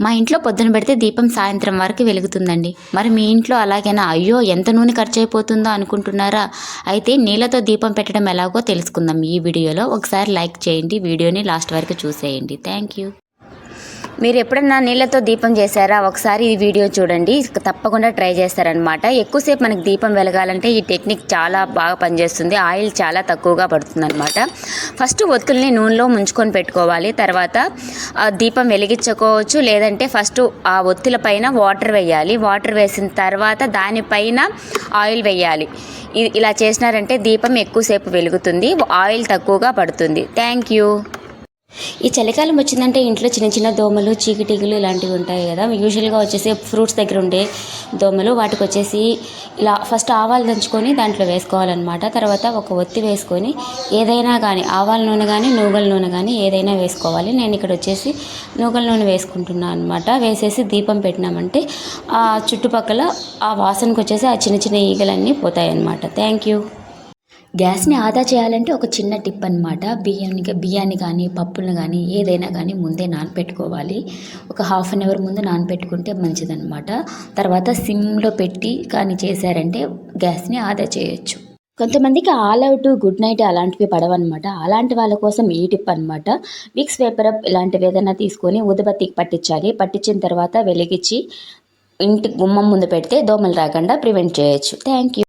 మా ఇంట్లో పొద్దున పెడితే దీపం సాయంత్రం వరకు వెలుగుతుందండి. మరి మీ ఇంట్లో అలాగేనా? అయ్యో ఎంత నూనె ఖర్చు అయిపోతుందో అనుకుంటున్నారా? అయితే నీళ్ళతో దీపం పెట్టడం ఎలాగో తెలుసుకుందాం ఈ వీడియోలో. ఒకసారి లైక్ చేయండి, వీడియోని లాస్ట్ వరకు చూసేయండి. Thank you. మీరు ఎప్పుడన్నా నీళ్ళతో దీపం చేశారా? ఒకసారి ఈ వీడియో చూడండి, తప్పకుండా ట్రై చేస్తారనమాట. ఎక్కువసేపు మనకి దీపం వెలగాలంటే ఈ టెక్నిక్ చాలా బాగా పనిచేస్తుంది. ఆయిల్ చాలా తక్కువగా పడుతుంది అనమాట. ఫస్ట్ ఒత్తుల్ని నూనెలో ముంచుకొని పెట్టుకోవాలి. తర్వాత దీపం వెలిగించుకోవచ్చు, లేదంటే ఫస్ట్ ఆ ఒత్తుల పైన వాటర్ వేయాలి. వాటర్ వేసిన తర్వాత దానిపైన ఆయిల్ వేయాలి. ఇలా చేసినారంటే దీపం ఎక్కువసేపు వెలుగుతుంది, ఆయిల్ తక్కువగా పడుతుంది. Thank you. ఈ చలికాలం వచ్చిందంటే ఇంట్లో చిన్న చిన్న దోమలు, చీకటిగులు ఇలాంటివి ఉంటాయి కదా. యూజువల్గా వచ్చేసి ఫ్రూట్స్ దగ్గర ఉండే దోమలు, వాటికి వచ్చేసి ఇలా ఫస్ట్ ఆవాలు దంచుకొని దాంట్లో వేసుకోవాలన్నమాట. తర్వాత ఒక ఒత్తి వేసుకొని ఏదైనా కానీ ఆవాల నూనె కానీ నూగల నూనె కానీ ఏదైనా వేసుకోవాలి. నేను ఇక్కడ వచ్చేసి నూగల నూనె వేసుకుంటున్నాను అనమాట. వేసేసి దీపం పెట్టినామంటే ఆ చుట్టుపక్కల ఆ వాసనకు వచ్చేసి ఆ చిన్న చిన్న ఈగలన్నీ పోతాయి అన్నమాట. Thank you. గ్యాస్ని ఆదా చేయాలంటే ఒక చిన్న టిప్ అనమాట. బియ్యాన్ని కానీ పప్పులను కానీ ఏదైనా కానీ ముందే నానపెట్టుకోవాలి. ఒక హాఫ్ అన్ అవర్ ముందు నానపెట్టుకుంటే మంచిదన్నమాట. తర్వాత సిమ్లో పెట్టి కానీ చేశారంటే గ్యాస్ని ఆదా చేయొచ్చు. కొంతమందికి ఆల్ అవుట్, గుడ్ నైట్ అలాంటివి పడవన్నమాట. అలాంటి వాళ్ళ కోసం ఈ టిప్ అనమాట. విక్స్ పేపర్ ఇలాంటివి ఏదైనా తీసుకొని ఊదబత్తికి పట్టించాలి. పట్టించిన తర్వాత వెలిగించి ఇంటి గుమ్మం ముందు పెడితే దోమలు రాకుండా ప్రివెంట్ చేయొచ్చు. Thank you.